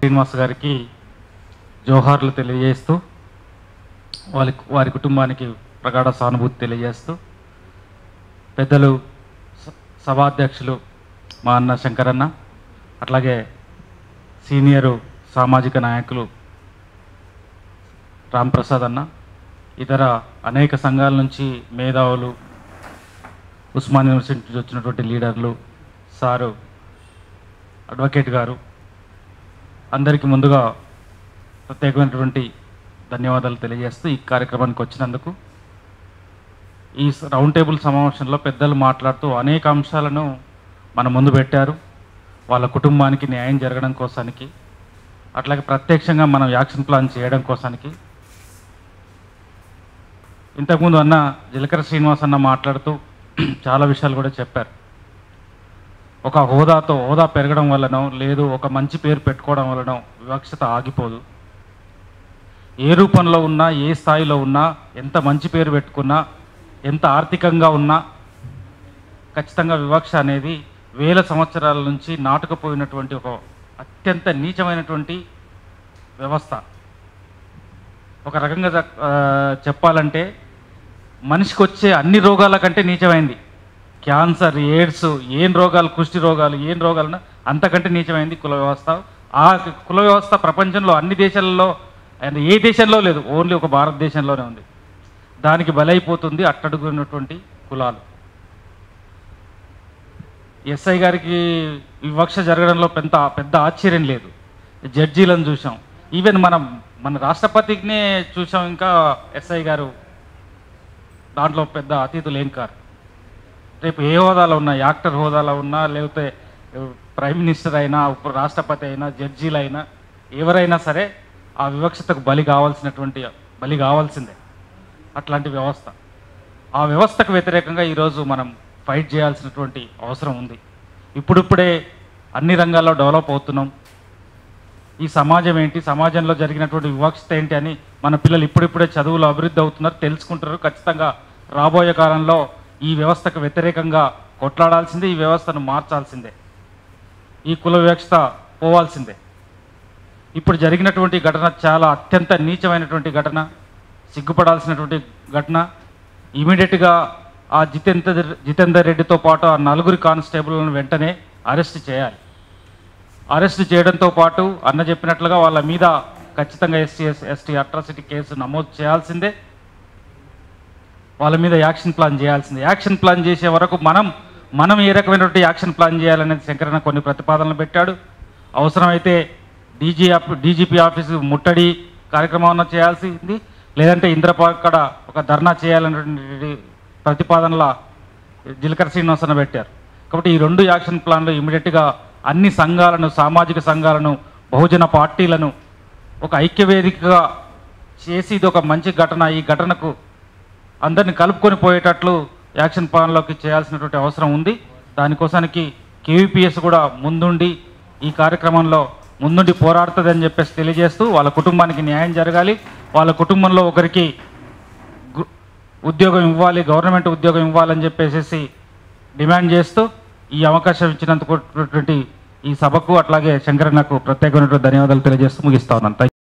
శ్రీనివాస్ గారికి జోహార్లు తెలియజేస్తూ వారి కుటుంబానికి ప్రగాఢ సానుభూతి తెలియజేస్తూ పెద్దలు సభాధ్యక్షులు మా అన్న శంకరన్న, అట్లాగే సీనియరు సామాజిక నాయకులు రాంప్రసాద్ అన్న, ఇతర అనేక సంఘాల నుంచి మేధావులు, ఉస్మాన్ యూనివర్సిటీ నుంచి వచ్చినటువంటి లీడర్లు, సారు అడ్వకేట్ గారు, అందరికీ ముందుగా ప్రత్యేకమైనటువంటి ధన్యవాదాలు తెలియజేస్తూ ఈ కార్యక్రమానికి వచ్చినందుకు. ఈ రౌండ్ టేబుల్ సమావేశంలో పెద్దలు మాట్లాడుతూ అనేక అంశాలను మన ముందు పెట్టారు. వాళ్ళ కుటుంబానికి న్యాయం జరగడం కోసానికి, అట్లాగే ప్రత్యక్షంగా మనం యాక్షన్ ప్లాన్ చేయడం కోసానికి. ఇంతకుముందు అన్న జీలకర్ర శ్రీనివాస్ అన్న మాట్లాడుతూ చాలా విషయాలు కూడా చెప్పారు. ఒక హోదా పెరగడం వల్లనో లేదు ఒక మంచి పేరు పెట్టుకోవడం వల్లనో వివక్షత ఆగిపోదు. ఏ రూపంలో ఉన్నా, ఏ స్థాయిలో ఉన్నా, ఎంత మంచి పేరు పెట్టుకున్నా, ఎంత ఆర్థికంగా ఉన్నా ఖచ్చితంగా వివక్ష అనేది వేల సంవత్సరాల నుంచి నాటుకుపోయినటువంటి ఒక అత్యంత నీచమైనటువంటి వ్యవస్థ. ఒక రకంగా చెప్పాలంటే మనిషికి వచ్చే అన్ని రోగాల కంటే నీచమైంది. క్యాన్సర్, ఎయిడ్స్, ఏం రోగాలు, కుష్టి రోగాలు, ఏం రోగాలను అంతకంటే నీచమైంది కుల వ్యవస్థ. ఆ కుల వ్యవస్థ ప్రపంచంలో అన్ని దేశాలలో అండ్ ఏ దేశంలో లేదు, ఓన్లీ ఒక భారతదేశంలోనే ఉంది. దానికి బలైపోతుంది అట్టడుగున్నటువంటి కులాలు. ఎస్ఐ గారికి వివక్ష జరగడంలో పెద్ద ఆశ్చర్యం లేదు. జడ్జీలను చూసాం, ఈవెన్ మన రాష్ట్రపతినే చూసాం. ఇంకా ఎస్ఐ గారు దాంట్లో పెద్ద అతిథులు ఏం కారు. రేపు ఏ హోదాలో ఉన్నా, యాక్టర్ హోదాలో ఉన్నా, లేకపోతే ప్రైమ్ మినిస్టర్ అయినా, రాష్ట్రపతి అయినా, జడ్జీలు అయినా, ఎవరైనా సరే ఆ వివక్షతకు బలి కావాల్సిందే. అట్లాంటి వ్యవస్థ. ఆ వ్యవస్థకు వ్యతిరేకంగా ఈరోజు మనం ఫైట్ చేయాల్సినటువంటి అవసరం ఉంది. ఇప్పుడిప్పుడే అన్ని రంగాల్లో డెవలప్ అవుతున్నాం. ఈ సమాజం ఏంటి, సమాజంలో జరిగినటువంటి వివక్షత ఏంటి అని మన పిల్లలు ఇప్పుడిప్పుడే చదువులో అభివృద్ధి అవుతున్నారు, తెలుసుకుంటారు. ఖచ్చితంగా రాబోయే కాలంలో ఈ వ్యవస్థకు వ్యతిరేకంగా కొట్లాడాల్సిందే, ఈ వ్యవస్థను మార్చాల్సిందే, ఈ కుల వివక్షత పోవాల్సిందే. ఇప్పుడు జరిగినటువంటి ఘటన చాలా అత్యంత నీచమైనటువంటి ఘటన, సిగ్గుపడాల్సినటువంటి ఘటన. ఇమీడియట్గా ఆ జితేందర్ రెడ్డితో పాటు ఆ 4 కానిస్టేబుల్లను వెంటనే అరెస్ట్ చేయాలి. అరెస్ట్ చేయడంతో పాటు అన్న చెప్పినట్లుగా వాళ్ళ మీద ఖచ్చితంగా ఎస్టీ అట్రాసిటీ కేసు నమోదు చేయాల్సిందే. వాళ్ళ మీద యాక్షన్ ప్లాన్ చేయాల్సిందే. యాక్షన్ ప్లాన్ చేసే వరకు మనం ఏ రకమైనటువంటి యాక్షన్ ప్లాన్ చేయాలనేది శంకరన్న కొన్ని ప్రతిపాదనలు పెట్టాడు. అవసరమైతే డీజీపీ ఆఫీసు ముట్టడి కార్యక్రమం చేయాల్సింది, లేదంటే ఇంద్రపాక్కడ ఒక ధర్నా చేయాలనేటువంటి ప్రతిపాదనల జీలకర్ర శ్రీనివాస్ అన్న పెట్టారు. కాబట్టి ఈ 2 యాక్షన్ ప్లాన్లు ఇమీడియట్గా అన్ని సంఘాలను, సామాజిక సంఘాలను, బహుజన పార్టీలను ఒక ఐక్యవేదికగా చేసి ఇది ఒక మంచి ఘటన, ఈ ఘటనకు అందరిని కలుపుకొని పోయేటట్లు యాక్షన్ ప్లాన్లోకి చేయాల్సినటువంటి అవసరం ఉంది. దానికోసానికి కేవీపీఎస్ కూడా ముందుండి ఈ కార్యక్రమంలో ముందుండి పోరాడుతుందని చెప్పేసి తెలియజేస్తూ, వాళ్ళ కుటుంబానికి న్యాయం జరగాలి, వాళ్ళ కుటుంబంలో ఒకరికి ఉద్యోగం ఇవ్వాలి, గవర్నమెంట్ ఉద్యోగం ఇవ్వాలని చెప్పేసి డిమాండ్ చేస్తూ ఈ అవకాశం ఇచ్చినందుకు ఈ సభకు అట్లాగే శంకరన్నకు ప్రత్యేకమైనటువంటి ధన్యవాదాలు తెలియజేస్తూ ముగిస్తా ఉన్నాను.